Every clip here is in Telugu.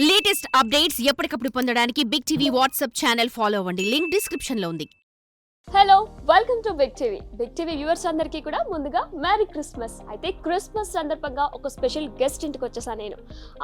లేటెస్ట్ అప్డేట్స్ ఎప్పటికప్పుడు పొందడానికి big TV WhatsApp channel follow అవ్వండి. లింక్ డిస్క్రిప్షన్ లో ఉంది. Hello, welcome to big TV viewers అందరికీ కూడా ముందుగా మ్యారీ క్రిస్మస్. అయితే క్రిస్మస్ సందర్భంగా ఒక స్పెషల్ గెస్ట్ ఇంటికి వచ్చేసాను నేను.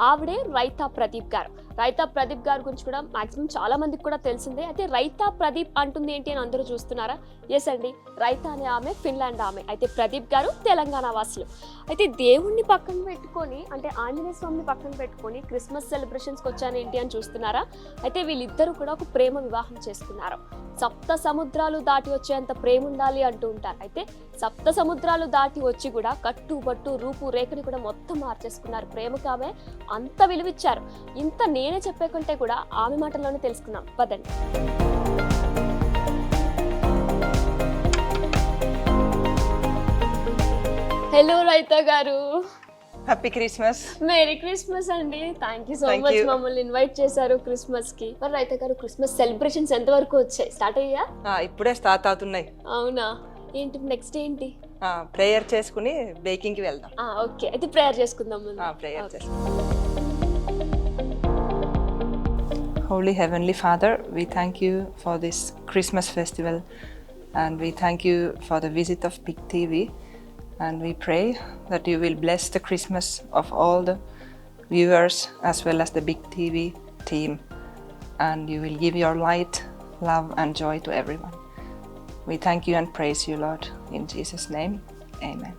ఆవిడే రైతా ప్రదీప్ గారు. రైతా ప్రదీప్ గారి గురించి కూడా మాక్సిమం చాలా మందికి కూడా తెలిసిందే. అయితే రైతా ప్రదీప్ అంటుంది ఏంటి అని అందరూ చూస్తున్నారా? ఎస్ అండి, రైతా అనే ఆమె ఫిన్లాండ్ ఆమె. అయితే ప్రదీప్ గారు తెలంగాణ వాసులు. అయితే దేవుణ్ణి పక్కన పెట్టుకొని, అంటే ఆంజనేయ స్వామిని పక్కన పెట్టుకొని క్రిస్మస్ సెలబ్రేషన్స్కి వచ్చాను ఏంటి అని చూస్తున్నారా? అయితే వీళ్ళిద్దరూ కూడా ఒక ప్రేమ వివాహం చేసుకున్నారు. సప్త సముద్రాలు దాటి వచ్చేంత ప్రేమ ఉండాలి అంటూ ఉంటారు. అయితే సప్త సముద్రాలు దాటి వచ్చి కూడా కట్టుబట్టు రూపు రేఖని కూడా మొత్తం మార్చేసుకున్నారు. ప్రేమకు ఆమె అంత విలువిచ్చారు. ఇంత నేనే చెప్పే కంటే కూడా ఆమె మాటల్లోనే తెలుసుకుందాం పదండి. హలో రైతా గారు, హ్యాపీ క్రిస్మస్. మేరీ క్రిస్మస్ అండి. థ్యాంక్ యూ సో మచ్ మమ్మల్ని ఇన్వైట్ చేశారు క్రిస్మస్ కి. మరి రైతా గారు, క్రిస్మస్ సెలబ్రేషన్స్ ఎంత వరకు వచ్చాయి? స్టార్ట్ అయ్యా? ఇప్పుడే స్టార్ట్ అవుతున్నాయి. అవునా? ఏంటి నెక్స్ట్ ఏంటి? ప్రేయర్ చేసుకుని బేకింగ్ కి వెళ్దాం. ఓకే, అయితే ప్రేయర్ చేసుకుందాం. ప్రేయర్ చేసుకుందాం. Holy Heavenly Father, we thank you for this Christmas festival and we thank you for the visit of Big TV. And we pray that you will bless the Christmas of all the viewers as well as the Big TV team. And you will give your light, love and joy to everyone. We thank you and praise you, Lord. In Jesus' name, amen.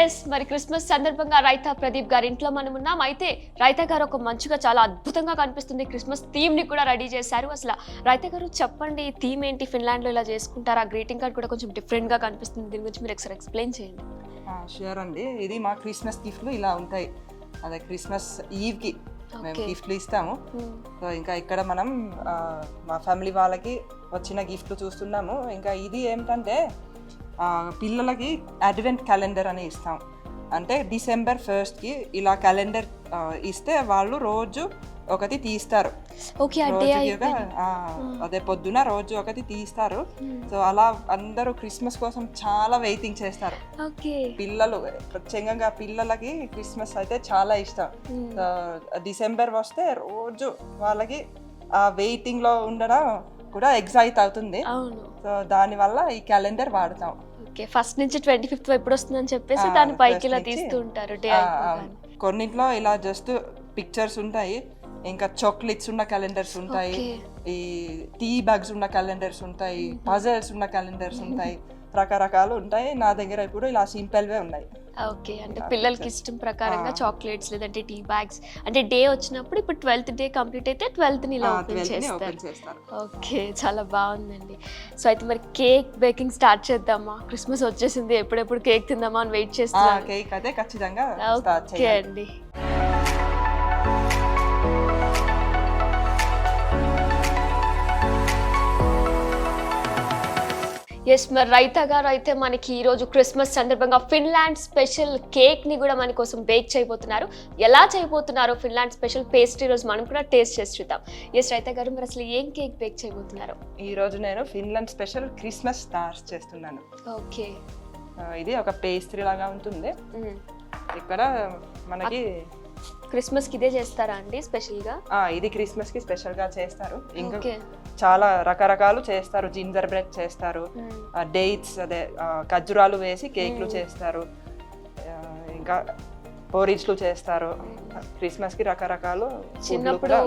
Yes, మరి క్రిస్మస్ సందర్భంగా రైతా ప్రదీప్ గారి ఇంట్లో మనం ఉన్నాం. అయితే రైతా గారు ఒక మంచిగా చాలా అద్భుతంగా కనిపిస్తుంది క్రిస్మస్ థీమ్ ని కూడా రెడీ చేశారు. అసలు రైతా గారు చెప్పండి, థీమ్ ఏంటి? ఫిన్లాండ్ లో ఇలా చేసుకుంటారు. ఆ గ్రీటింగ్ కార్డ్ కూడా కొంచెం డిఫరెంట్ గా కనిపిస్తుంది. దీని గురించి మీరు ఒకసారి ఎక్స్ప్లెయిన్ చేయండి. షూర్ అండి. ఇది మా క్రిస్మస్ గిఫ్ట్లు ఇలా ఉంటాయి. అదే క్రిస్మస్ ఈవ్ కి మేము గిఫ్ట్లు ఇస్తాము. సో ఇంకా ఇక్కడ మనం మా ఫ్యామిలీ వాళ్ళకి వచ్చిన గిఫ్ట్లు చూస్తున్నాము. ఇంకా ఇది ఏమిటంటే పిల్లలకి అడ్వెంట్ క్యాలెండర్ అని ఇస్తాం. అంటే December 1st ఇలా క్యాలెండర్ ఇస్తే వాళ్ళు రోజు ఒకటి తీస్తారు. అదే పొద్దున రోజు ఒకటి తీస్తారు. సో అలా అందరూ క్రిస్మస్ కోసం చాలా వెయిటింగ్ చేస్తారు. పిల్లలు ప్రత్యేకంగా పిల్లలకి క్రిస్మస్ అయితే చాలా ఇష్టం. December వస్తే రోజు వాళ్ళకి ఆ వెయిటింగ్ లో ఉండడం కూడా ఎగ్జైట్ అవుతుంది. సో దాని వల్ల ఈ క్యాలెండర్ వాడతాం. ఫస్ట్ నుంచి 25th ఎప్పుడు వస్తుందని చెప్పేసి దాని పైకి ఇలా తీస్తూ ఉంటారు. కొన్నింట్లో ఇలా జస్ట్ పిక్చర్స్ ఉంటాయి, ఇంకా చాక్లెట్స్ ఉన్న క్యాలెండర్స్ ఉంటాయి, ఈ టీ బ్యాగ్స్ ఉన్న క్యాలెండర్స్ ఉంటాయి, పజల్స్ ఉన్న క్యాలెండర్స్ ఉంటాయి, రకరకాలు ఉంటాయి. నా దగ్గర ఇప్పుడు ఇలా సింపుల్ వే ఉన్నాయి. ఓకే, అంటే పిల్లలకి ఇష్టం ప్రకారంగా చాక్లెట్స్ లేదంటే టీ బ్యాగ్స్, అంటే డే వచ్చినప్పుడు ఇప్పుడు 12th డే కంప్లీట్ అయితే 12th ని ఇలా ఓపెన్ చేస్తారు. ఓకే, చాలా బాగుందండి. సో అయితే మరి కేక్ బేకింగ్ స్టార్ట్ చేద్దామా? క్రిస్మస్ వచ్చేసింది, ఎప్పుడెప్పుడు కేక్ తిందామా అని వెయిట్ చేస్తున్నాను. కేక్ అయితే ఖచ్చితంగా ఓకే అండి. ఎస్, మరి రైతా గారు అయితే మనకి ఈరోజు క్రిస్మస్ సందర్భంగా ఫిన్లాండ్ స్పెషల్ కేక్ ని కూడా మన కోసం బేక్ చేయబోతున్నారు. ఎలా చేయబోతున్నారు ఫిన్లాండ్ స్పెషల్ పేస్ట్రీ రోజు మనం కూడా టేస్ట్ చేసి చూద్దాం. ఎస్ రైతా గారు, మరి అసలు ఏం కేక్ బేక్ చేయబోతున్నారు? ఈ రోజు నేను ఫిన్లాండ్ స్పెషల్ క్రిస్మస్ స్టార్స్ చేస్తున్నాను. ఓకే, ఇది ఒక పేస్ట్రీ లాగా ఉంటుంది. ఇక్కడ మనకి క్రిస్మస్ కి ఇదే చేస్తారా అండి స్పెషల్ గా? ఇది క్రిస్మస్ కి స్పెషల్ గా చేస్తారు. ఇంకా చాలా రకరకాలు చేస్తారు. జింజర్ బ్రెడ్ చేస్తారు, డేట్స్ అదే ఖర్జూరాలు వేసి కేక్లు చేస్తారు, ఇంకా పోరిజ్లు చేస్తారు. క్రిస్మస్ కి రకరకాలు చిన్నప్పుడు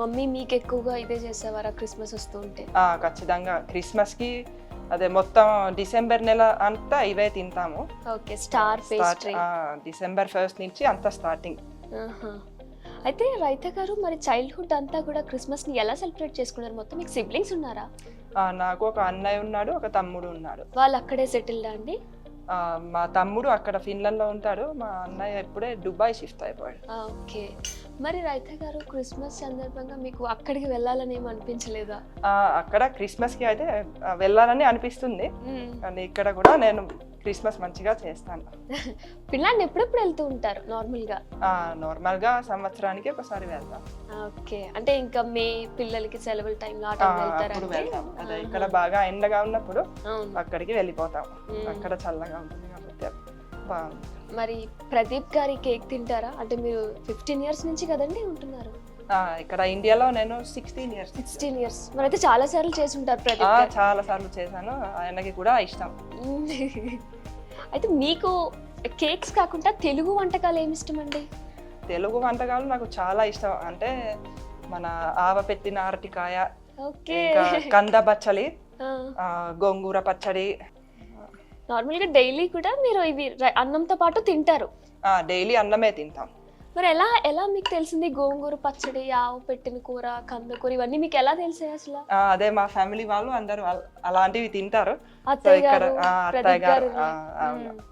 మమ్మీ మీకు ఎక్కువగా ఇదే చేసేవారా క్రిస్మస్ వస్తూ ఉంటే? ఖచ్చితంగా క్రిస్మస్ కి అదే మొత్తం December నెల అంతా ఇవే తింటాము. Okay, star pastry December 1st నుంచి అంతా స్టార్టింగ్. అయితే రైతా గారు, మరి చైల్డ్హుడ్ అంతా కూడా క్రిస్మస్ ని ఎలా సెలబ్రేట్ చేసుకున్నారు? మొత్తం మీకు సిబ్లింగ్స్ ఉన్నారా? నాకు ఒక అన్నయ్య ఉన్నాడు, ఒక తమ్ముడు ఉన్నాడు. వాళ్ళు అక్కడే సెటిల్డా అండి? మా తమ్ముడు అక్కడ ఫిన్లాండ్ లో ఉంటాడు, మా అన్నయ్య ఇప్పుడే దుబాయ్ షిఫ్ట్ అయిపోయాడు. ఓకే, మరి రైతా గారు క్రిస్మస్ సందర్భంగా మీకు అక్కడికి వెళ్ళాలని ఏమి అనిపించలేదా? అక్కడ క్రిస్మస్ కి అయితే వెళ్ళాలని అనిపిస్తుంది, కానీ ఇక్కడ కూడా నేను క్రిస్మస్ మంచిగా చేస్తాను. ఫిన్లాండ్ ఎప్పుడెప్పుడు వెళ్తూ ఉంటారు నార్మల్గా? నార్మల్గా సంవత్సరానికి ఒకసారి వెళ్తాం. ఓకే, అంటే ఇంకా మే పిల్లలకి సెలవుల టైంలో ఆ టైం వెళ్తారా? అప్పుడు వెళ్తాం. అదే ఇక్కడ బాగా ఎండగా ఉన్నప్పుడు అవును. అక్కడికి వెళ్ళిపోతాం. అక్కడ చల్లగా ఉంటుంది కాబట్టి బాగుంది. మరి ప్రదీప్ గారి కేక్ తింటారా? అంటే మీరు 15 ఇయర్స్ నుంచి కదండి ఉంటున్నారు ఇక్కడ ఇండియాలో నేను 16 ఇయర్స్. 16 ఇయర్స్. మరి అయితే చాలా సార్లు చేసి ఉంటారు ప్రదీప్ గారు. చాలా సార్లు చేశాను, ఆయనకి కూడా ఇష్టం. అయితే మీకు కేక్స్ కాకుండా తెలుగు వంటకాలు ఏమి ఇష్టం అండి? తెలుగు వంటకాలు నాకు చాలా ఇష్టం. అంటే మన ఆవపెట్టిన అరటికాయ, ఓకే, ఇంకా కంద బచ్చలి, గోంగూర పచ్చడి. నార్మల్గా డైలీ కూడా మీరు ఇవి అన్నంతో పాటు తింటారు? డైలీ అన్నమే తింటాం. మరి ఎలా మీకు తెలిసింది గోంగూర పచ్చడి, ఆవు పెట్టిన కూర, కంద కూర ఇవన్నీ మీకు ఎలా తెలిసాయి అసలు? అదే మా ఫ్యామిలీ వాళ్ళు అందరూ అలాంటివి తింటారు. అత్తయ్య గారు, అత్తయ్య గారు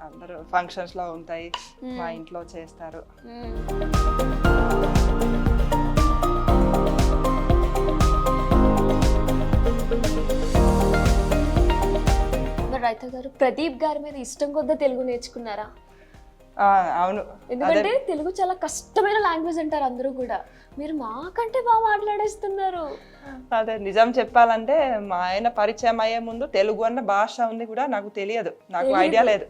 అందరూ ఫంక్షన్స్ లో ఉంటాయి, మా ఇంట్లో చేస్తారు. రైతా గారు, ప్రదీప్ గారి మీద ఇష్టం కొద్దా తెలుగు నేర్చుకున్నారా? అవును, ఎందుకంటే తెలుగు చాలా కష్టమైన లాంగ్వేజ్ అంటారు అందరూ కూడా, మీరు మాకంటే బాగా మాట్లాడేస్తున్నారు. అదే నిజం చెప్పాలంటే మా ఆయన పరిచయం అయ్యే ముందు తెలుగు అన్న భాష ఉంది కూడా నాకు తెలియదు, నాకు ఐడియా లేదు.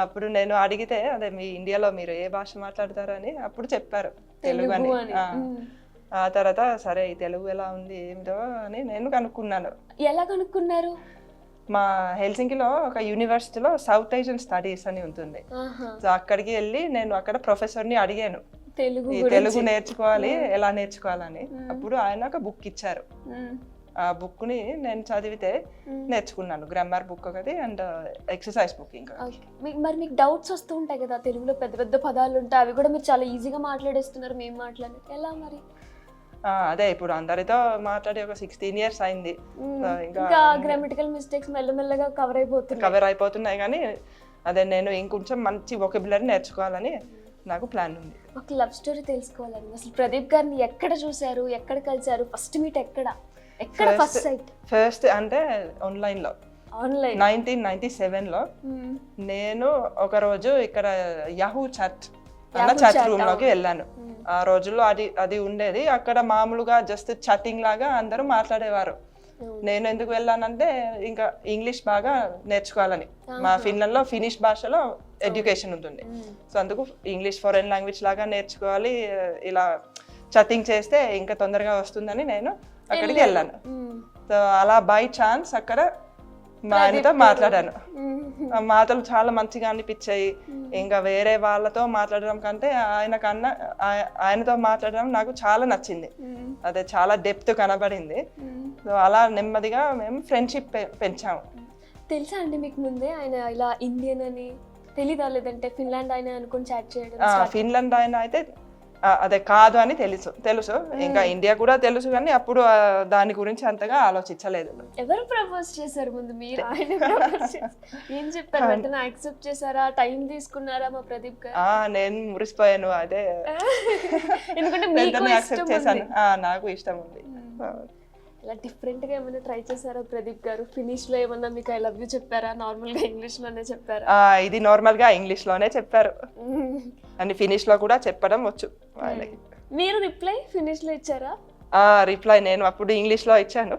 అప్పుడు నేను అడిగితే అదే మీ ఇండియాలో మీరు ఏ భాష మాట్లాడతారు అని అప్పుడు చెప్పారు తెలుగు అని. ఆ తర్వాత సరే ఈ తెలుగు ఎలా ఉంది ఏమిటో అని నేను కనుక్కున్నాను. ఎలా కనుక్కున్నారు? మా హెల్సింకిలో ఒక యూనివర్సిటీలో సౌత్ ఏషియన్ స్టడీస్ అని ఉంటుంది. సో అక్కడికి వెళ్ళి నేను అక్కడ ప్రొఫెసర్ని అడిగాను తెలుగు నేర్చుకోవాలి, ఎలా నేర్చుకోవాలని. అప్పుడు ఆయన ఒక బుక్ ఇచ్చారు. ఆ బుక్ ని నేను చదివితే నేర్చుకున్నాను. గ్రామర్ బుక్ ఒకటి అండ్ ఎక్సర్సైజ్ బుక్. ఇంకా మరి మీకు డౌట్స్ వస్తూ ఉంటాయి కదా, తెలుగులో పెద్ద పెద్ద పదాలు ఉంటాయి, అవి కూడా మీరు చాలా ఈజీగా మాట్లాడేస్తున్నారు, మేము మాట్లాడలేదు ఎలా మరి? అదే ఇప్పుడు అందరితో మాట్లాడి ఒక 16 ఇయర్స్ అయింది. ఇంకా గ్రామటికల్ మిస్టేక్స్ మెల్లమెల్లగా కవర్ అయిపోతున్నాయి కానీ అదే నేను ఇంకొంచెం మంచి వొకాబులరీ నేర్చుకోవాలని నాకు ప్లాన్ ఉంది. ఒక లవ్ స్టోరీ తెలుసుకోవాలని. అసలు ప్రదీప్ గారిని ఎక్కడ చూసారు, ఎక్కడ కలిసారు, ఫస్ట్ మీట్ ఎక్కడ ఫస్ట్ సైట్? ఫస్ట్ అంటే ఆన్లైన్ 1997లో నేను ఒక రోజు ఇక్కడ యాహూ చాట్ అన్న చాట్ రూమ్ లోకి వెళ్ళాను. ఆ రోజుల్లో అది ఉండేది. అక్కడ మామూలుగా జస్ట్ చాటింగ్ లాగా అందరూ మాట్లాడేవారు. నేను ఎందుకు వెళ్ళానంటే ఇంకా ఇంగ్లీష్ బాగా నేర్చుకోవాలని. మా ఫిన్లాండ్ లో ఫినిష్ భాషలో ఎడ్యుకేషన్ ఉంటుంది. సో అందుకు ఇంగ్లీష్ ఫారెన్ లాంగ్వేజ్ లాగా నేర్చుకోవాలి, ఇలా చాటింగ్ చేస్తే ఇంకా తొందరగా వస్తుందని నేను అక్కడికి వెళ్ళాను. సో అలా బై ఛాన్స్ అక్కడ మా ఆయనతో మాట్లాడాను. మాటలు చాలా మంచిగా అనిపించాయి. ఇంకా వేరే వాళ్ళతో మాట్లాడడం కంటే ఆయనతో మాట్లాడడం నాకు చాలా నచ్చింది. అదే చాలా డెప్త్ కనబడింది. సో అలా నెమ్మదిగా మేము ఫ్రెండ్షిప్ పెంచాము. తెలుసా అండి మీకు ముందే ఆయన ఇలా ఇండియన్ అని తెలీదా? లేదంటే ఫిన్లాండ్ ఆయన అనుకుని చాట్ చేయడం? ఫిన్లాండ్ ఆయన అయితే అదే కాదు అని తెలుసు. ఇంకా ఇండియా కూడా తెలుసు కానీ అప్పుడు దాని గురించి అంతగా ఆలోచించలేదు. ఎవరు ప్రపోజ్ చేశారు ముందు, మీరు ఆయన ఏం చెప్పారు? వెంటనే యాక్సెప్ట్ చేశారా, టైం తీసుకున్నారా మా ప్రదీప్ గారు? నేను మురిసిపోయాను. అదే ఎందుకంటే యాక్సెప్ట్ చేశాను, నాకు ఇష్టం ఉంది. ఇలా డిఫరెంట్ గా ఏమైనా ట్రై చేశారా ప్రదీప్ గారు? ఫినిష్ లో ఏమన్నా మీకు ఐ లవ్ యూ చెప్పారా? నార్మల్ గా ఇంగ్లీష్ లోనే చెప్పారా? ఇది నార్మల్ గా ఇంగ్లీష్ లోనే చెప్పారు అని ఫినిష్ లో కూడా చెప్పడం వచ్చు ఆయనకి. మీరు రిప్లై ఫినిష్ లో ఇచ్చారా? రిప్లై నేను అప్పుడు ఇంగ్లీష్ లో ఇచ్చాను.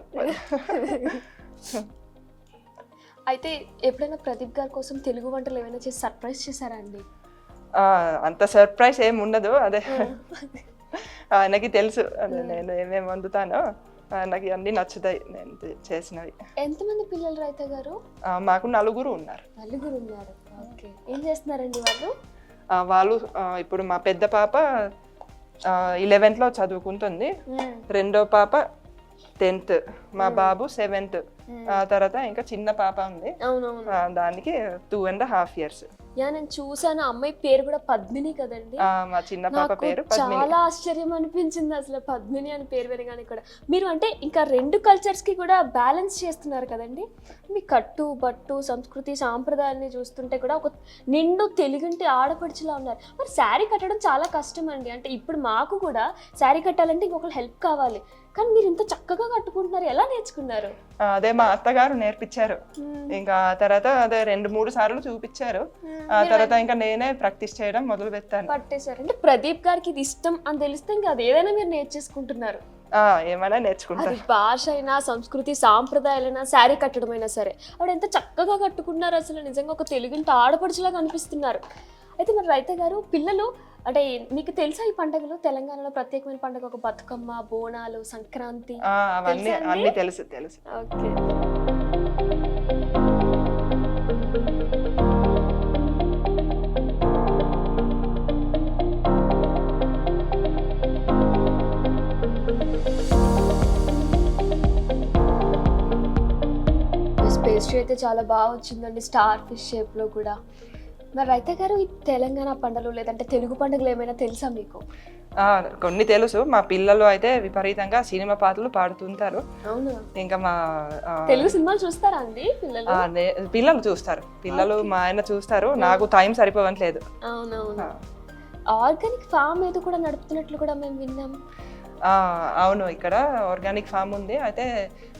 అయితే ఎప్పుడైనా ప్రదీప్ గారి కోసం తెలుగు వంటలు ఏమైనా చేసి సర్ప్రైజ్ చేశారా అండి? అంత సర్ప్రైజ్ ఏమి ఉండదు. అదే ఆయనకి తెలుసు అదే నేను ఏమేమి వండుతానో, నాకు అన్ని నచ్చుతాయి నేను చేసినవి. ఎంతమంది పిల్లలు రైతా గారు? మాకు 4 ఉన్నారు. 4 ఉన్నారు. ఓకే, ఏం చేస్తున్నారండి వాళ్ళు? వాళ్ళు ఇప్పుడు మా పెద్ద పాప 11th లో చదువుకుంటుంది, రెండో పాప 10th, మా బాబు 7th. తర్వాత ఇంకా చిన్న పాప ఉంది, దానికి 2.5 years. నేను చూసాను, అమ్మాయి పేరు కూడా పద్మిని కదండి? మా చిన్న పాప పేరు పద్మిని. చాలా ఆశ్చర్యం అనిపించింది అసలు పద్మిని అని పేరు వినగానే కూడా. మీరు అంటే ఇంకా 2 కల్చర్స్ కి కూడా బ్యాలెన్స్ చేస్తున్నారు కదండి. మీ కట్టు బట్టు సంస్కృతి సాంప్రదాయాన్ని చూస్తుంటే కూడా ఒక నిండు తెలుగుంటి ఆడపడుచులా ఉన్నారు. మరి శారీ కట్టడం చాలా కష్టం అండి. అంటే ఇప్పుడు మాకు కూడా శారీ కట్టాలంటే ఇంకొకరు హెల్ప్ కావాలి. కానీ మీరు ఇంత చక్కగా కట్టుకుంటున్నారు, ఎలా నేర్చుకున్నారు? అదే మా అత్తగారు నేర్పించారు. ఇంకా ఆ తర్వాత అదే 2-3 సార్లు చూపించారు. ఆ తర్వాత ఇంకా నేనే ప్రాక్టీస్ చేయడం మొదలు పెట్టాను. పట్టేశారు. అంటే ప్రదీప్ గారికి ఇది ఇష్టం అని తెలిస్తే ఇంకా అది ఏదైనా మీరు నేర్చేసుకుంటున్నారు. ఏమైనా నేర్చుకుంటారు. అది భాష అయినా, సంస్కృతి సాంప్రదాయాలైనా, శారీ కట్టడమైనా సరే ఆవిడ ఎంత చక్కగా కట్టుకున్నారు. అసలు నిజంగా ఒక తెలుగింటి ఆడపడుచులాగా అనిపిస్తున్నారు. అయితే మరి రైత గారు, పిల్లలు అంటే మీకు తెలుసా ఈ పండుగలు? తెలంగాణలో ప్రత్యేకమైన పండుగ ఒక బతుకమ్మ, బోనాలు, సంక్రాంతి. అవన్నీ తెలుసా అండి? అన్ని తెలుసు. ఓకే. పేస్ట్రీ అయితే చాలా బాగా వచ్చిందండి, స్టార్ ఫిష్ షేప్ లో కూడా. మరి రైత గారు, ఈ తెలంగాణ పండుగలు లేదంటే తెలుగు పండుగలు ఏమైనా తెలుసా మీకు? కొన్ని తెలుసు. మా పిల్లలు అయితే విపరీతంగా సినిమా పాటలు పాడుతుంటారు. అవునా? ఇంకా మా తెలుగు సినిమాలు చూస్తారా అండి పిల్లలు? పిల్లలు చూస్తారు. పిల్లలు మా ఆయన చూస్తారు. నాకు టైం సరిపోవట్లేదు. అవునవును. ఆర్గానిక్ ఫామ్ ఏదో కూడా నడుపుతున్నట్లు కూడా మేము విన్నాం. అవును, ఇక్కడ ఆర్గానిక్ ఫామ్ ఉంది. అయితే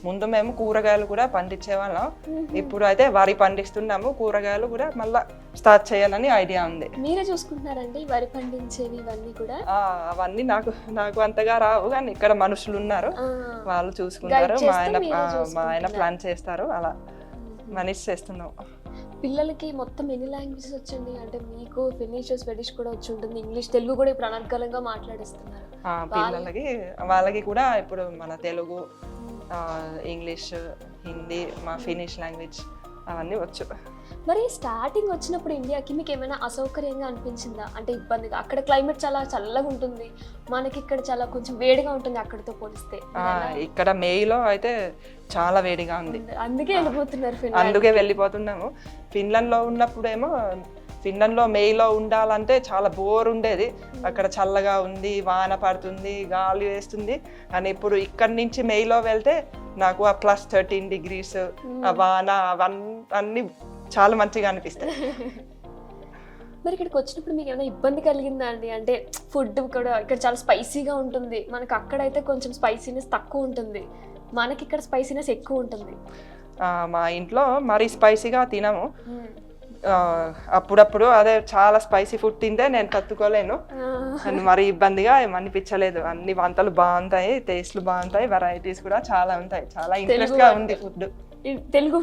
ముందు మేము కూరగాయలు కూడా పండించే వాళ్ళం. ఇప్పుడు అయితే వరి పండిస్తున్నాము. కూరగాయలు కూడా మళ్ళా స్టార్ట్ చేయాలని ఐడియా ఉంది. మీరే చూసుకుంటున్నారండి వరి పండించేవి ఇవన్నీ కూడా? అవన్నీ నాకు అంతగా రావు, కానీ ఇక్కడ మనుషులు ఉన్నారు, వాళ్ళు చూసుకుంటారు. మా ఆయన ప్లాన్ చేస్తారు. అలా మనిషి చేస్తున్నాం. పిల్లలకి మొత్తం ఎన్ని లాంగ్వేజెస్ వచ్చండి? అంటే మీకు ఫినిష్, స్వెడిష్ కూడా వచ్చి ఉంటుంది, ఇంగ్లీష్, తెలుగు కూడా ఇప్పుడు అనర్గళంగా మాట్లాడిస్తున్నారు. పిల్లలకి వాళ్ళకి కూడా ఇప్పుడు మన తెలుగు, ఇంగ్లీష్, హిందీ, మా ఫినిష్ లాంగ్వేజ్ అవన్నీ వచ్చు. మరి స్టార్టింగ్ వచ్చినప్పుడు ఇండియాకి మీకు ఏమైనా అసౌకర్యంగా అనిపించిందా? అంటే ఇబ్బందిగా? అక్కడ క్లైమేట్ చాలా చల్లగా ఉంటుంది, మనకి ఇక్కడ చాలా కొంచెం వేడిగా ఉంటుంది అక్కడితో పోలిస్తే. ఇక్కడ మేలో అయితే చాలా వేడిగా ఉంది, అందుకే వెళ్ళిపోతున్నారు. అందుకే వెళ్ళిపోతున్నాము. ఫిన్లాండ్లో ఉన్నప్పుడేమో, ఫిన్లాండ్లో మేలో ఉండాలంటే చాలా బోర్ ఉండేది. అక్కడ చల్లగా ఉంది, వాన పడుతుంది, గాలి వేస్తుంది. కానీ ఇప్పుడు ఇక్కడి నుంచి మేలో వెళ్తే నాకు ఆ +13 degrees, ఆ వాన, అవన్నీ చాలా మంచిగా అనిపిస్తాయి. మరి ఇక్కడికి వచ్చినప్పుడు మీకు ఏమైనా ఇబ్బంది కలిగిందా అండి? అంటే ఫుడ్ కూడా ఇక్కడ చాలా స్పైసీగా ఉంటుంది, మనకి అక్కడైతే కొంచెం స్పైసీనెస్ తక్కువ ఉంటుంది, మనకి ఇక్కడ స్పైసీనెస్ ఎక్కువ ఉంటుంది. మా ఇంట్లో మరీ స్పైసీగా తినము. అప్పుడప్పుడు అదే చాలా స్పైసీ ఫుడ్ తింటే నేను తట్టుకోలేను. మరి ఇబ్బందిగా ఏమనిపించలేదు. అన్ని వంటలు బాగుంటాయి, టేస్ట్లు బాగుంటాయి, వెరైటీస్ కూడా చాలా ఉంటాయి. చాలా ఇంట్రెస్ట్ గా ఉంది ఫుడ్. తెలుగు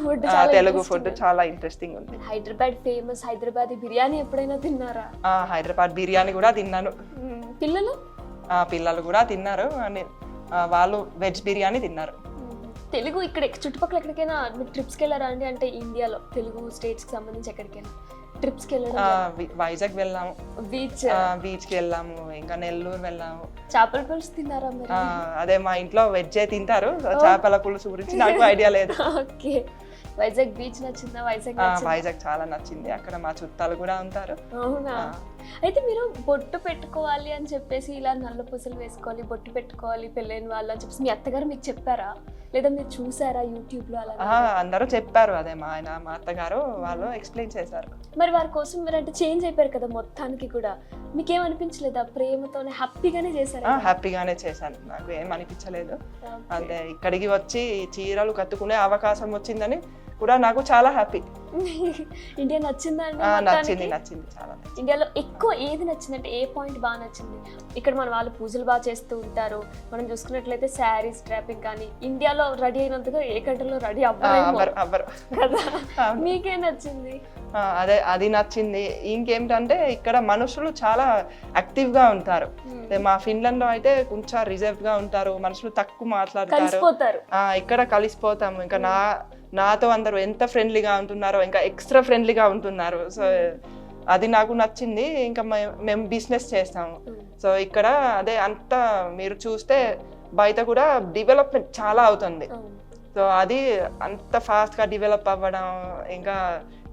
ఫుడ్ చాలా ఇంట్రెస్టింగ్ ఉంది. హైదరాబాద్ ఫేమస్ హైదరాబాదీ బిర్యానీ ఎప్పుడైనా తిన్నారా? హైదరాబాద్ బిర్యానీ కూడా తిన్నాను. పిల్లలు కూడా తిన్నారు. వాళ్ళు వెజ్ బిర్యానీ తిన్నారు. తెలుగు ఇక్కడ చుట్టుపక్కల ఎక్కడికైనా మీరు ట్రిప్స్కి వెళ్ళారా అండి? అంటే ఇండియాలో తెలుగు స్టేట్స్కి సంబంధించి ఎక్కడికైనా ట్రిప్స్కి వెళ్ళడం? వైజాగ్ వెళ్ళాము, బీచ్కి వెళ్ళాము, ఇంకా నెల్లూరు వెళ్ళాము. చేపల పులుసు తిన్నారా మరి? అదే మా ఇంట్లో వెజ్జే తింటారు, చేపల పులుసు గురించి నాకు ఐడియా లేదు. ఓకే. వైజాగ్ బీచ్ నచ్చిందా? వైజాగ్ చాలా నచ్చింది. అక్కడ మా చుట్టాలు కూడా ఉంటారు. అవునా? అయితే మీరు బొట్టు పెట్టుకోవాలి అని చెప్పేసి, ఇలా నల్ల పూసలు వేసుకోవాలి, బొట్టు పెట్టుకోవాలి పెళ్ళైన వాళ్ళు అని చెప్పేసి మీ అత్తగారు మీకు చెప్పారా, లేదా మీరు చూసారా యూట్యూబ్ లో? అలా అందరూ చెప్పారు. అదే మా ఆయన, మా అత్తగారు వాళ్ళు ఎక్స్ప్లెయిన్ చేశారు. మరి వారి కోసం మీరు అంటే చేంజ్ అయిపోయారు కదా మొత్తానికి కూడా, మీకేమనిపించలేదా? ప్రేమతోనే హ్యాపీగానే చేశారు? హ్యాపీగానే చేశాను, నాకు ఏం అనిపించలేదు. అదే ఇక్కడికి వచ్చి చీరలు కట్టుకునే అవకాశం వచ్చిందని కూడా నాకు చాలా హ్యాపీ. ఇండియా నచ్చిందా అండి? నచ్చింది చాలా. ఇండియాలో ఎక్కువ ఏది నచ్చింది? అంటే ఏ పాయింట్ బాగా నచ్చింది? ఇక్కడ మన వాళ్ళు పూజలు బాగా చేస్తూ ఉంటారు, మనం చూసుకున్నట్లయితే శారీస్ డ్రాపింగ్ కానీ ఇండియాలో రెడీ అయినంతగా ఏ కంట్రీలో రెడీ అవ్వరు కదా. మీకేం నచ్చింది? అది నచ్చింది. ఇంకేమిటంటే ఇక్కడ మనుషులు చాలా యాక్టివ్ గా ఉంటారు. మా ఫిన్లాండ్ లో అయితే కొంచెం రిజర్వ్ గా ఉంటారు, మనుషులు తక్కువ మాట్లాడతారు. ఇక్కడ కలిసిపోతాము. ఇంకా నాతో అందరూ ఎంత ఫ్రెండ్లీగా ఉంటున్నారో, ఇంకా ఎక్స్ట్రా ఫ్రెండ్లీగా ఉంటున్నారు. సో అది నాకు నచ్చింది. ఇంకా మేము బిజినెస్ చేస్తాము. సో ఇక్కడ అదే అంతా మీరు చూస్తే బయట కూడా డెవలప్మెంట్ చాలా అవుతుంది. సో అది అంత ఫాస్ట్గా డెవలప్ అవ్వడం, ఇంకా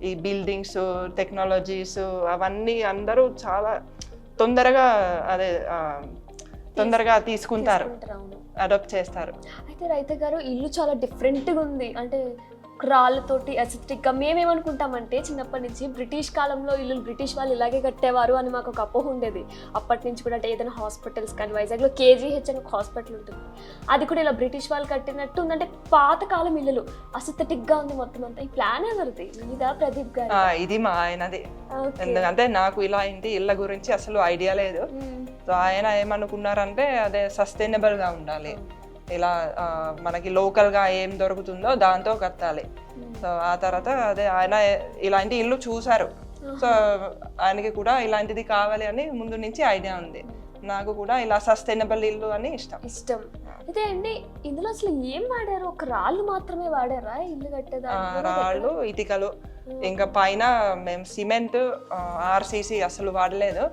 ఈ బిల్డింగ్స్, టెక్నాలజీస్ అవన్నీ అందరూ చాలా తొందరగా తీసుకుంటారు, అడాప్ట్ చేస్తారు. అయితే రైత గారు, ఇల్లు చాలా డిఫరెంట్గా ఉంది. అంటే రాళ్ళతోటి అసిస్టిక్ గా మేమేమనుకుంటామంటే చిన్నప్పటి నుంచి బ్రిటిష్ కాలంలో ఇల్లు బ్రిటిష్ వాళ్ళు ఇలాగే కట్టేవారు అని మాకు ఒక అపోహ ఉండేది. అప్పటి నుంచి కూడా అంటే ఏదైనా హాస్పిటల్స్ కానీ వైజాగ్లో KGH అని ఒక హాస్పిటల్ ఉంటుంది, అది కూడా ఇలా బ్రిటిష్ వాళ్ళు కట్టినట్టు ఉందంటే పాతకాలం ఇల్లులు అసిస్టెటిక్ గా ఉంది మొత్తం అంతా. ఈ ప్లాన్ ఎవరిది? ఇదా ప్రదీప్ గారు? ఇది మా ఆయనది. ఎందుకంటే నాకు ఇలా ఇంటి ఇళ్ళ గురించి అసలు ఐడియా లేదు. సో ఆయన ఏమనుకున్నారంటే అదే సస్టైనబుల్ గా ఉండాలి, ఇలా మనకి లోకల్ గా ఏం దొరుకుతుందో దాంతో కట్టాలి. సో ఆ తర్వాత అదే ఆయన ఇలాంటి ఇల్లు చూసారు. సో ఆయనకి కూడా ఇలాంటిది కావాలి అని ముందు నుంచి ఐడియా ఉంది. నాకు కూడా ఇలా సస్టైనబుల్ ఇల్లు అని ఇష్టం. అయితే అండి ఇందులో అసలు ఏం వాడారు? ఒక రాళ్ళు మాత్రమే వాడారా ఇల్లు కట్టేదానికి? రాళ్ళు, ఇటుకలు, ఇంకా పైన మేము సిమెంట్ RCC అసలు వాడలేదు.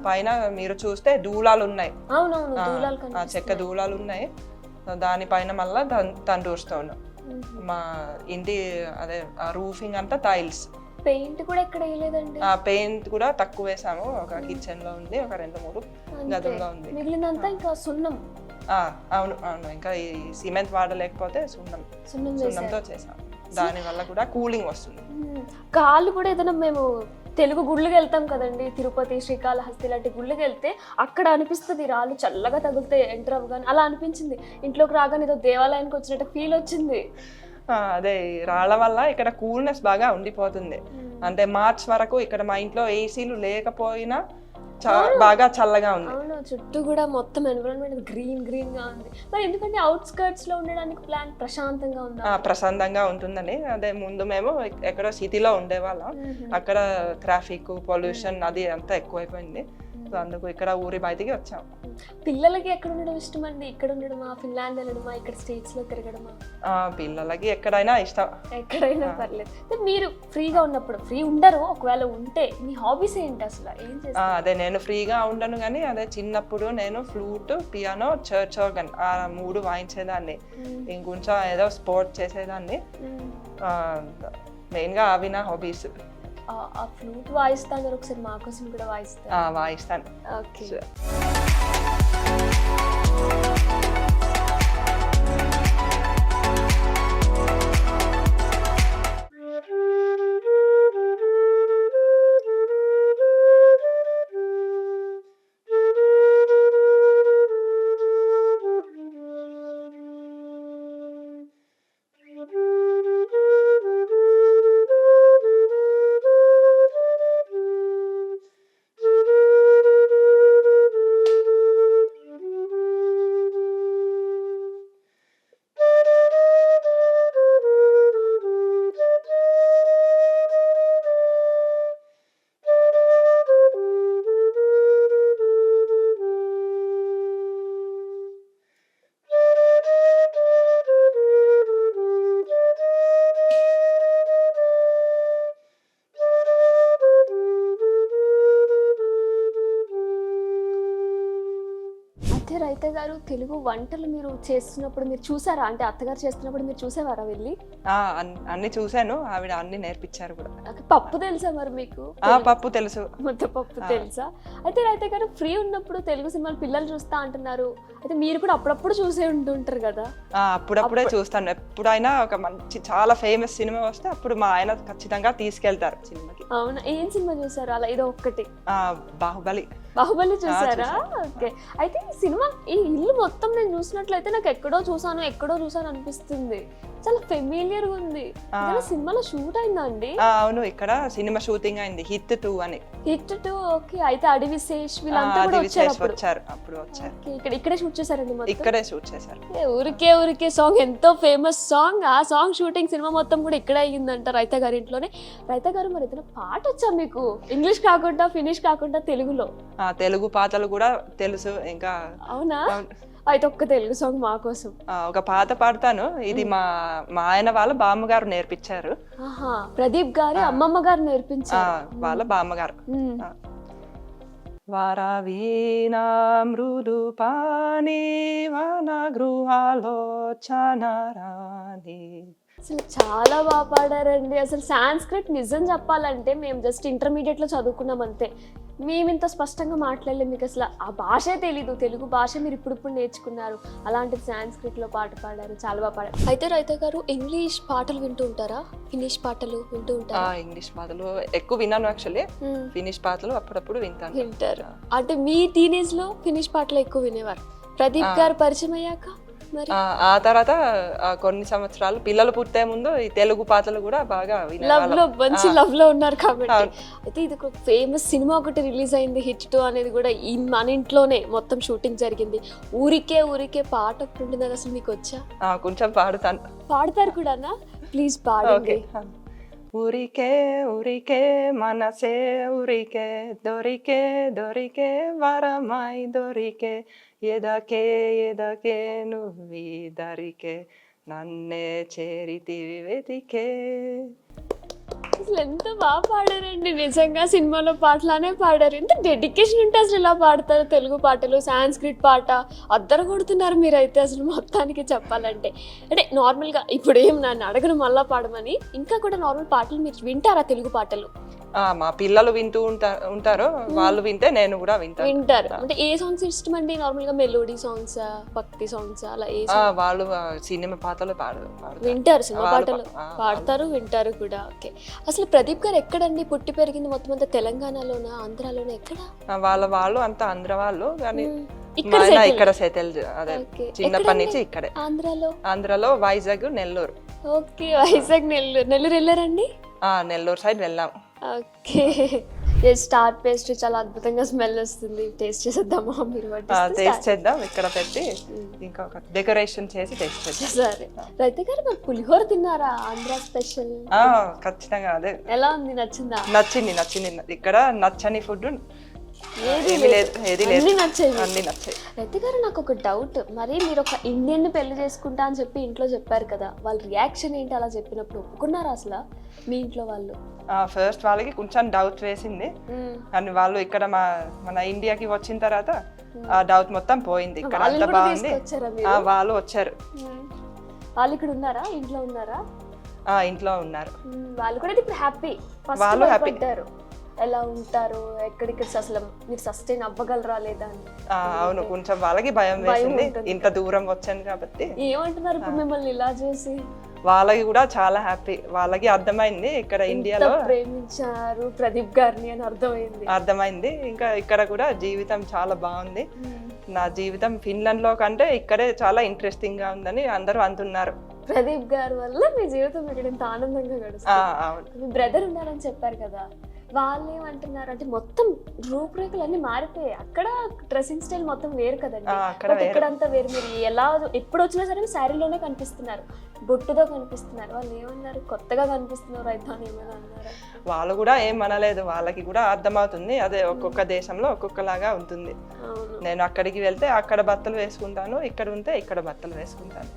పైన మీరు చూస్తే దూలాలు ఉన్నాయి, అవునవును దూలాలు కనిపిస్తున్నాయి. చెక్క దూలాలు ఉన్నాయి. దానిపైన మళ్ళా తండూర్ స్టోన్. మా ఇంటి అదే రూఫింగ్ అంతా టైల్స్. పెయింట్ కూడా ఎక్కడ వేయలేదండి? పెయింట్ కూడా తక్కువ వేసాము. ఒక కిచెన్ లో ఉంది, ఒక 2-3 గదుల్లో ఉంది. మిగిలినంతా ఇంకా సున్నం. అవును అవును, ఇంకా ఈ సిమెంట్ వాడలేకపోతే సున్నంతో చేసాం. దాని వల్ల కూడా కూలింగ్ వస్తుంది. కాళ్ళు కూడా ఏదైనా మేము తెలుగు గుళ్ళకి వెళ్తాం కదండి, తిరుపతి, శ్రీకాళహస్తి లాంటి గుళ్ళకి వెళ్తే అక్కడ అనిపిస్తుంది రాళ్ళు చల్లగా తగులుతాయి ఎంటర్ అవ్వగానే. అలా అనిపించింది. ఇంట్లోకి రాగానే ఏదో దేవాలయానికి వచ్చినట్టు ఫీల్ వచ్చింది. అదే రాళ్ళ వల్ల ఇక్కడ కూల్నెస్ బాగా ఉండిపోతుంది. అంటే మార్చ్ వరకు ఇక్కడ మా ఇంట్లో ఏసీలు లేకపోయినా బాగా చల్లగా ఉంది. అవును, చుట్టూ కూడా మొత్తం ఎన్విరాన్మెంట్ గ్రీన్ గా ఉంది. మరి ఎందుకంటే అవుట్స్కర్ట్స్ లో ఉండడానికి ప్లాన్ ప్రశాంతంగా ఉందా? ప్రశాంతంగా ఉంటుందని. అదే ముందు మేము ఎక్కడో సిటీలో ఉండేవాళ్ళం, అక్కడ ట్రాఫిక్ పొల్యూషన్ అది అంతా ఎక్కువైపోయింది. సో అందుకు ఇక్కడ ఊరి బయటికి వచ్చాం. పిల్లలకి ఎక్కడ ఉండడం ఇష్టం అండి? ఇక్కడ ఉండడమా, ఫిన్లాండ్ వెళ్ళడమా, ఇక్కడ స్టేట్స్ లో తిరగడమా? పిల్లలకి ఎక్కడైనా ఇష్టం, ఎక్కడైనా పర్లేదు. మీరు ఫ్రీగా ఉన్నప్పుడు, ఫ్రీ ఉండరు ఒకవేళ ఉంటే, మీ హాబీస్ ఏంటి అసలు? ఏం చేస్తారు? అదే నేను ఫ్రీగా ఉండను కానీ అదే చిన్నప్పుడు నేను ఫ్లూట్, పియానో, చర్చ్ ఆర్గన్ 3 వాయించేదాన్ని. ఇంకొంచెం ఏదో స్పోర్ట్ చేసేదాన్ని. మెయిన్గా అవి నా హాబీస్. ఆ ఫ్లూట్ వాయిస్తాను, ఒకసారి మా కోసం కూడా వాయిస్తాను. ఓకే. రైత గారు, తెలుగు వంటలు మీరు చేస్తున్నప్పుడు మీరు చూసారా? అంటే అత్తగారు చేస్తున్నప్పుడు మీరు చూసేవారా వెళ్ళి? అన్ని చూసాను, ఆవిడ అన్ని నేర్పించారు కూడా. పప్పు తెలుసా మరి మీకు? పప్పు తెలుసు, ముద్దపప్పు తెలుసా? అయితే రైత గారు ఫ్రీ ఉన్నప్పుడు తెలుగు సినిమాలు పిల్లలు చూస్తా అంటున్నారు, అయితే మీరు కూడా అప్పుడప్పుడు చూసే ఉంటుంటారు కదా? అప్పుడప్పుడే చూస్తాను. ఎప్పుడైనా ఒక మంచి చాలా ఫేమస్ సినిమా వస్తే అప్పుడు మా ఆయన ఖచ్చితంగా తీసుకెళ్తారు సినిమాకి. అవునా? ఏం సినిమా చూసారు అలా? ఏదో ఒక్కటి. బాహుబలి చూసారా? ఓకే. అయితే ఈ సినిమా, ఈ ఇల్లు మొత్తం నేను చూసినట్లయితే నాకు ఎక్కడో చూసాను అనిపిస్తుంది. చాలా ఫెమిలియర్ గా ఉంది. సినిమాలో షూట్ అయిందా అండి? అవును, ఇక్కడ సినిమా షూటింగ్ అయింది, హిట్ 2 అని. హిట్ 2. ఓకే. అయితే అడివిశేష్ వీళ్ళంతా కూడా వచ్చారు. ఇక్కడే షూట్ చేశారండి మొత్తం? ఇక్కడే షూట్ చేశారు. ఊరికే సాంగ్ ఎంతో ఫేమస్ సాంగ్. ఆ సాంగ్ షూటింగ్ సినిమా మొత్తం కూడా ఇక్కడే అయ్యిందంట రైత గారి ఇంట్లోనే. రైత గారు, మరి ఏదైనా పాట వచ్చా మీకు? ఇంగ్లీష్ కాకుండా, ఫినిష్ కాకుండా తెలుగులో? తెలుగు పాటలు కూడా తెలుసు. ఇంకా అవునా? అయితే ఒక్క తెలుగు సాంగ్ మా కోసం. ఒక పాట పాడతాను. ఇది మా ఆయన వాళ్ళ బామ్మగారు నేర్పించారు. ప్రదీప్ గారి అమ్మమ్మ గారు నేర్పించారు. వాళ్ళ బామ్మగారు. వరవీణ మృదు పాని వన గృహాలో చనరాని. అసలు చాలా బాగా పాడారండి. అసలు సాంస్క్రిట్ నిజం చెప్పాలంటే మేము జస్ట్ ఇంటర్మీడియట్ లో చదువుకున్నాం అంతే. మేము ఇంత స్పష్టంగా మాట్లాడలేము, మీకు అసలు ఆ భాషే తెలీదు, తెలుగు భాష మీరు ఇప్పుడు నేర్చుకున్నారు, అలాంటిది సాంస్క్రిట్లో పాట పాడారు, చాలా బాగా పాడారు. అయితే రైతా గారు ఇంగ్లీష్ పాటలు వింటూ ఉంటారా, ఫినిష్ పాటలు వింటూ ఉంటారా? ఇంగ్లీష్ పాటలు ఎక్కువ విన్నాను యాక్చువల్లీ, ఫినిష్ పాటలు అప్పుడప్పుడు వింటారు. అంటే మీ టీనేజ్ లో ఫినిష్ పాటలు ఎక్కువ వినేవారు. ప్రదీప్ గారు పరిచయం అయ్యాక మరి ఆ తర్వాత కొన్ని సంవత్సరాలు పిల్లలు పుట్టే ముందు ఈ తెలుగు పాటలు కూడా బాగా మంచి లవ్ లో ఉన్నారు కాబట్టి. అయితే ఇది ఒక ఫేమస్ సినిమా ఒకటి రిలీజ్ అయింది, హిట్ 2 అనేది కూడా మన ఇంట్లోనే మొత్తం షూటింగ్ జరిగింది. ఊరికే పాట ఒకటి ఉంటుంది, అసలు మీకు వచ్చా? కొంచెం పాడతారు కూడానా? ప్లీజ్ పాడండి. ఊరికే మనసే ఊరికే దొరికే వరమై దొరికే ఎదకే నువ్వి దరికే నన్నే చేరితివి వెతికే. అసలు ఎంత బాగా పాడారండి, నిజంగా సినిమాలో పాటలానే పాడారు. ఎంత డెడికేషన్ ఉంటే అసలు ఇలా పాడతారు తెలుగు పాటలు. సాంస్క్రిట్ పాట అద్దరు కొడుతున్నారు మీరైతే అసలు మొత్తానికి చెప్పాలంటే. అంటే నార్మల్గా ఇప్పుడు ఏం నన్ను అడగను మళ్ళా పాడమని, ఇంకా కూడా నార్మల్ పాటలు మీరు వింటారా తెలుగు పాటలు? మా పిల్లలు వింటూ ఉంటారు, వాళ్ళు వింటే నేను కూడా వింటారు. అంటే ఏ సాంగ్స్ ఇష్టం అండి? నార్మల్ గా మెలోడీ సాంగ్స్, భక్తి సాంగ్స్, అలా ఏ వాళ్ళు సినిమా పాటలు వింటారు, సినిమా పాటలు పాడతారు, వింటారు కూడా. ఓకే, అసలు ప్రదీప్ గారు ఎక్కడండి పుట్టి పెరిగింది? మొత్తం అంతా తెలంగాణలోనా, ఆంధ్రాలోనా, ఎక్కడ? వాళ్ళు అంతా ఆంధ్ర వాళ్ళు, కానీ ఇక్కడ సెటిల్, అదే చిన్నప్పటి నుంచి ఇక్కడే. ఆంధ్రాలో వైజాగ్, నెల్లూరు. ఓకే, వైజాగ్, నెల్లూరు వెళ్ళారండి? నెల్లూరు సైడ్ వెళ్ళాం. ఓకే, స్టార్ పేస్ట్రీ చాలా అద్భుతంగా స్మెల్ వస్తుంది, టేస్ట్ చేసేద్దామా? మీరు టేస్ట్ చేద్దాం, ఇక్కడ పెట్టి ఇంకొక డెకరేషన్ చేసి టేస్ట్ చేద్దాం. సరే రైతా గారు, మరి పులిహోర తిన్నారా? ఆంధ్ర స్పెషల్. ఖచ్చితంగా. అదే ఎలా ఉంది, నచ్చిందా? నచ్చింది. ఇక్కడ నచ్చని ఫుడ్ అన్ని నచ్చాయి. రైతా గారు, నాకు ఒక డౌట్, మరి మీరు ఒక ఇండియన్ పెళ్లి చేసుకుంటా అని చెప్పి ఇంట్లో చెప్పారు కదా, వాళ్ళ రియాక్షన్ ఏంటి? అలా చెప్పినప్పుడు ఒప్పుకున్నారా అసలు మీ ఇంట్లో వాళ్ళు? ఫస్ట్ వాళ్ళకి కొంచెం డౌట్ వేసింది, కానీ వాళ్ళు ఇక్కడ మన ఇండియాకి వచ్చిన తర్వాత ఆ డౌట్ మొత్తం పోయింది. ఇక్కడ అంతా బాగుంది. వాళ్ళు వచ్చారు. వాళ్ళు ఇక్కడ ఉన్నారా? ఇంట్లో ఉన్నారా? ఇంట్లో ఉన్నారు. వాళ్ళు కూడా ఇప్పుడు హ్యాపీ. వాళ్ళు హ్యాపీ. ఎలా ఉంటారు, ఎక్కడికి అసలు మీరు సస్టైన్ అవ్వగలరా లేదా అని? అవును, కొంచెం వాళ్ళకి భయం వేసింది, ఇంత దూరం వచ్చాను కాబట్టి. ఏమంటున్నారు ఇప్పుడు మిమ్మల్ని ఇలా చూసి? వాళ్ళకి కూడా చాలా హ్యాపీ, వాళ్ళకి అర్థమైంది ఇక్కడ ఇండియాలో ప్రేమించారు ప్రదీప్ గారిని అని అర్థమైంది. ఇంకా ఇక్కడ కూడా జీవితం చాలా బాగుంది. నా జీవితం ఫిన్లాండ్ లో కంటే ఇక్కడే చాలా ఇంట్రెస్టింగ్ గా ఉందని అందరూ అంటున్నారు. ప్రదీప్ గారి వల్ల మీ జీవితం ఇక్కడ ఇంత ఆనందంగా గడుస్తుంది. మీ బ్రదర్ ఉన్నారని చెప్పారు కదా, వాళ్ళు ఏమంటున్నారు అంటే మొత్తం రూపురేఖలు అన్ని మారిపోయాయి. అక్కడ డ్రెస్సింగ్ స్టైల్ మొత్తం వేరు కదండి, ఇక్కడంతా వేరు. మీరు ఎలా ఎప్పుడు వచ్చినా సరే శారీలోనే కనిపిస్తున్నారు, బొట్టుతో కనిపిస్తున్నారు. వాళ్ళు ఏమన్నారు, కొత్తగా కనిపిస్తున్నారు అయితే అని ఏమైనా అన్నారు? వాళ్ళు కూడా ఏం అనలేదు, వాళ్ళకి కూడా అర్థమవుతుంది. అదే ఒక్కొక్క దేశంలో ఒక్కొక్కలాగా ఉంటుంది. నేను అక్కడికి వెళ్తే అక్కడ బట్టలు వేసుకుంటాను, ఇక్కడ ఉంటే ఇక్కడ బట్టలు వేసుకుంటాను.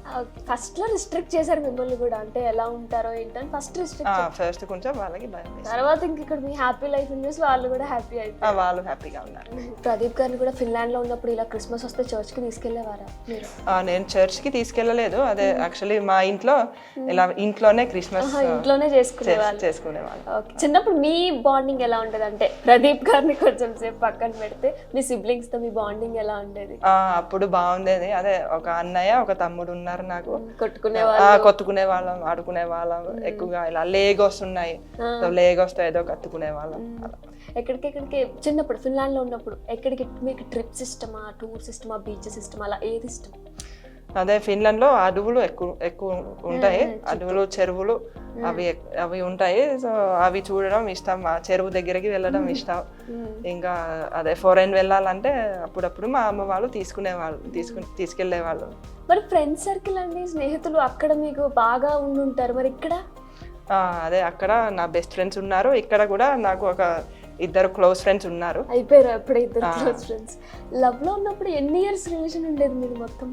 ఫస్ట్ లో రిస్ట్రిక్ట్ చేశారు మిమ్మల్ని కూడా, అంటే ఎలా ఉంటారో ఏంటని ఫస్ట్ కొంచెం వాళ్ళకి భయం. తర్వాత ఇంక ఇక్కడ మీ హ్యాపీ లైఫ్ చూసి వాళ్ళు కూడా హ్యాపీ అయిపోయారు. వాళ్ళు హ్యాపీగా ఉన్నారు. ప్రదీప్ గారిని కూడా ఫిన్లాండ్ లో ఉన్నప్పుడు ఇలా క్రిస్మస్ వస్తే చర్చ్ కి తీసుకెళ్లేవారా మీరు? నేను చర్చ్ కి తీసుకెళ్లలేదు, అదే యాక్చువల్లీ మా ఇంట్లో ఇలా ఇంట్లోనే క్రిస్మస్ ఇంట్లోనే చేసుకునేవాళ్ళు. చిన్నప్పుడు మీ బాండింగ్ ఎలా ఉండేది? అంటే ప్రదీప్ గారిని కొంచెం సేపు పక్కన పెడితే మీ సిబ్లింగ్స్ తో మీ బాండింగ్ ఎలా ఉండేది? అప్పుడు బాగుండేది. అదే ఒక అన్నయ్య ఒక తమ్ముడు ఉన్నారు నాకు. కొట్టుకునే వాళ్ళం, ఆడుకునే వాళ్ళం ఎక్కువగా. ఇలా లేగోస్ ఉన్నాయి, లేగోస్ తో ఏదో కట్టుకునే వాళ్ళం. ఎక్కడికెక్కడికి చిన్నప్పుడు ఫిన్లాండ్ లో ఉన్నప్పుడు ఎక్కడికి మీకు ట్రిప్స్ ఇష్టమా, టూర్స్ ఇష్టమా, బీచెస్ ఇష్టమా, అలా ఏది ఇష్టం? అదే ఫిన్లాండ్ లో అడవులు ఎక్కువ ఉంటాయి, అడవులు, చెరువులు అవి ఉంటాయి. సో అవి చూడడం ఇష్టం, ఆ చెరువు దగ్గరికి వెళ్ళడం ఇష్టం. ఇంకా అదే ఫారెన్ వెళ్ళాలంటే అప్పుడప్పుడు మా అమ్మ వాళ్ళు తీసుకెళ్లేవాళ్ళు. మరి ఫ్రెండ్స్ సర్కిల్ అండి, స్నేహితులు అక్కడ మీకు బాగా ఉండుంటారు, మరి ఇక్కడ? అదే అక్కడ నా బెస్ట్ ఫ్రెండ్స్ ఉన్నారు, ఇక్కడ కూడా నాకు ఒక ఇద్దరు క్లోజ్ ఫ్రెండ్స్ ఉన్నారు. అయిపోయారు అప్పుడే ఇద్దరు క్లోజ్ ఫ్రెండ్స్. లవ్ లో ఉన్నప్పుడు ఎన్ని ఇయర్స్ రిలేషన్ ఉండేది మీరు మొత్తం?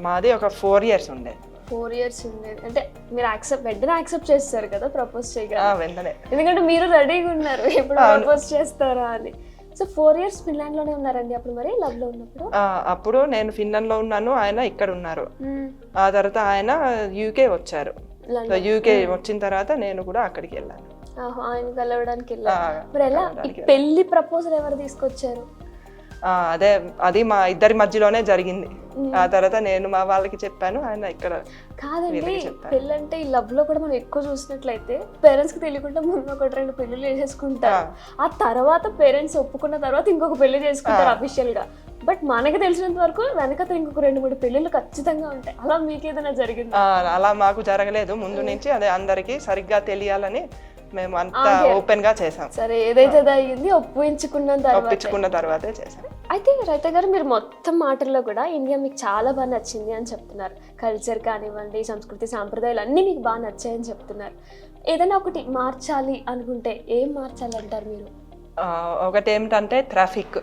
మాది ఒక 4 years ఉండేది. 4 years ఉండేది. అంటే మీరు వెంటనే యాక్సెప్ట్ చేస్తారు కదా ప్రపోజ్ చేయగా? వెంటనే, ఎందుకంటే మీరు రెడీగా ఉన్నారు ఎప్పుడు ప్రపోజ్ చేస్తారా అని. సో 4 years ఫిన్లాండ్ లోనే ఉన్నారండి అప్పుడు? మరి లవ్ లో ఉన్నప్పుడు? అప్పుడు నేను ఫిన్లాండ్ లో ఉన్నాను, ఆయన ఇక్కడ ఉన్నారు. ఆ తర్వాత ఆయన యూకే వచ్చారు. యూకే వచ్చిన తర్వాత నేను కూడా అక్కడికి వెళ్ళాను. ఆయన కలవడానికి వెళ్ళారు. ఆ, మరి ఎలా ఈ కలవడానికి పెళ్లి ప్రపోజల్ ఎవరు తీసుకొచ్చారు? అదే అది మా ఇద్దరి మధ్యలోనే జరిగింది. ఆ తర్వాత నేను మా వాళ్ళకి చెప్పాను, ఆయన ఇక్కడ కాదండి, వీళ్ళకి చెప్పారు. పెళ్ళి అంటే ఈ లవ్ లో కూడా మనం ఎక్కువ చూసినట్లయితే పేరెంట్స్ కి తెలియకుండా ముందు 1-2 పెళ్లిళ్ళు చేసేసుకుంటారు. ఆ తర్వాత పేరెంట్స్ ఒప్పుకున్న తర్వాత ఇంకొక పెళ్లి చేసుకుంటారు అఫీషియల్ గా. బట్ మనకి తెలిసినంత వరకు వెనకతో ఇంకొక 2-3 పెళ్లిళ్ళు ఖచ్చితంగా ఉంటాయి. అలా మీకు ఏదైనా జరిగింది? అలా మాకు జరగలేదు ముందు నుంచి. అదే అందరికి సరిగ్గా తెలియాలని మేము అంతా ఓపెన్ గా చేసాం. సరే, ఏదైతే అయింది ఒప్పించుకున్న తర్వాతే చేసాం. అయితే రైతా గారు, మీరు మొత్తం మాటల్లో కూడా ఇండియా మీకు చాలా బాగా నచ్చింది అని చెప్తున్నారు. కల్చర్ కానివ్వండి, సంస్కృతి సాంప్రదాయాలు అన్నీ మీకు బాగా నచ్చాయని చెప్తున్నారు. ఏదైనా ఒకటి మార్చాలి అనుకుంటే ఏం మార్చాలి అంటారు మీరు? ఒకటి ఏమిటంటే ట్రాఫిక్.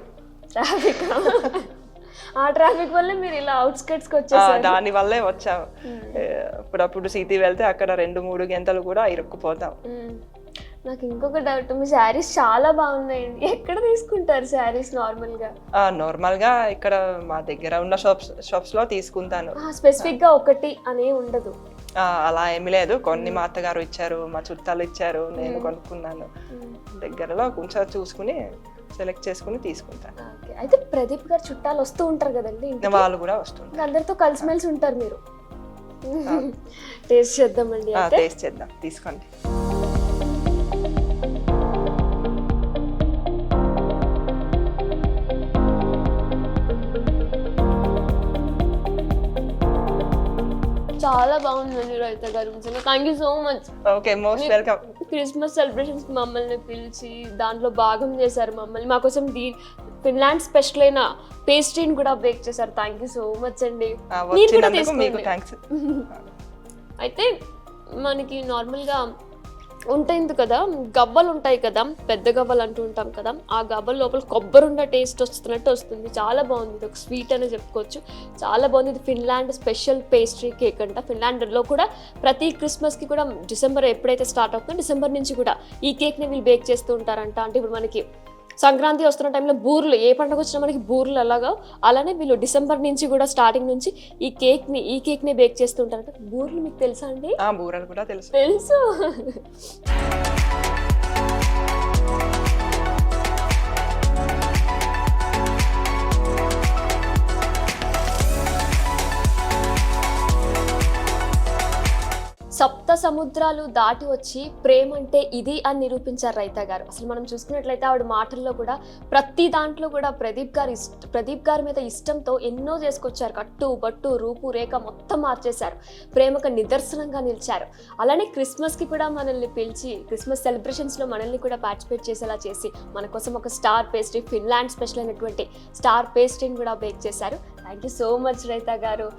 ఆ ట్రాఫిక్ వల్లే మీరు ఇలా అవుట్స్కట్స్కి వచ్చేసారు. దాని వల్లే వచ్చాము. అప్పుడప్పుడు సిటీ వెళ్తే అక్కడ 2-3 గంటలు కూడా ఇరుక్కుపోతాం. నాకు ఇంకొక డౌట్, మీ శారీస్ చాలా బాగున్నాయండి. ఎక్కడ తీసుకుంటారు శారీస్ నార్మల్ గా? నార్మల్ గా ఇక్కడ మా దగ్గర ఉన్న షాప్స్ లో తీసుకుంటాను. స్పెసిఫిక్ గా ఒకటి అనే ఉండదు? అలా ఏమి లేదు, కొన్ని మా అత్తగారు ఇచ్చారు, మా చుట్టాలు ఇచ్చారు, నేను కొనుక్కున్నాను. దగ్గరలో కొంచెం చూసుకుని సెలెక్ట్ చేసుకుని తీసుకుంటాను. అయితే ప్రదీప్ గారు చుట్టాలు వస్తూ ఉంటారు కదండి, వాళ్ళు కూడా వస్తుంటారు. అందరితో కలిసిమెలిసి ఉంటారు మీరు. టేస్ట్ చేద్దామండి. టేస్ట్ చేద్దాం, తీసుకోండి. చాలా బాగుందండి రైతా గారు, నిజంగా thank you so much. Okay, most welcome. Christmas celebrations మమ్మల్ని పిలిచి దాంట్లో భాగం చేశారు మమ్మల్ని. మాకోసం ఫిన్లాండ్ స్పెషల్ అయిన పేస్ట్రీని కూడా బేక్ చేశారు. థ్యాంక్ యూ సో మచ్ అండి. అయితే మనకి నార్మల్గా ఉంటుంది కదా, గవ్వలు ఉంటాయి కదా, పెద్ద గవ్వలు అంటూ ఉంటాం కదా, ఆ గవ్వల లోపల కొబ్బరి ఉండ టేస్ట్ వస్తున్నట్టు వస్తుంది. చాలా బాగుంది, ఇది ఒక స్వీట్ అనే చెప్పుకోవచ్చు. చాలా బాగుంది. ఇది ఫిన్లాండ్ స్పెషల్ పేస్ట్రీ కేక్ అంట. ఫిన్లాండ్లో కూడా ప్రతి క్రిస్మస్కి కూడా డిసెంబర్ ఎప్పుడైతే స్టార్ట్ అవుతుందో డిసెంబర్ నుంచి కూడా ఈ కేక్ని వీళ్ళు బేక్ చేస్తూ ఉంటారంట. అంటే ఇప్పుడు మనకి సంక్రాంతి వస్తున్న టైంలో బూర్లు, ఏ పండుగ వచ్చినా మనకి బూర్లు అలాగా, అలానే వీళ్ళు డిసెంబర్ నుంచి కూడా స్టార్టింగ్ నుంచి ఈ కేక్ని బేక్ చేస్తూ ఉంటారంట. బూర్లు మీకు తెలుసా అండి? బూరెలు కూడా తెలుసు. సప్త సముద్రాలు దాటి వచ్చి ప్రేమ అంటే ఇది అని నిరూపించారు రైతా గారు. అసలు మనం చూసుకున్నట్లయితే ఆవిడ మాటల్లో కూడా ప్రతి దాంట్లో కూడా ప్రదీప్ గారి మీద ఇష్టంతో ఎన్నో చేసుకొచ్చారు. కట్టు బట్టు రూపు రేఖ మొత్తం మార్చేశారు. ప్రేమకు నిదర్శనంగా నిలిచారు. అలానే క్రిస్మస్కి కూడా మనల్ని పిలిచి క్రిస్మస్ సెలబ్రేషన్స్లో మనల్ని కూడా పార్టిసిపేట్ చేసేలా చేసి మన కోసం ఒక స్టార్ పేస్ట్రీ, ఫిన్లాండ్ స్పెషల్ అయినటువంటి స్టార్ పేస్ట్రీని కూడా బేక్ చేశారు. Thank you so much raita గారు.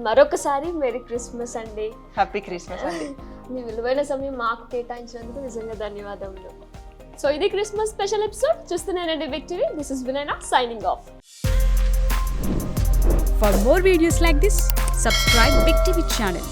మరొకసారి మెరీ క్రిస్మస్ అండి. హ్యాపీ క్రిస్మస్ అండి. మీ విలువైన సమయం మాకు కేటాయించినందుకు నిజంగా ధన్యవాదములు. సో ఇది క్రిస్మస్ స్పెషల్ ఎపిసోడ్. చూస్తున్నానండి big TV. This is Vinayana signing off. For more videos like this, subscribe Big TV channel.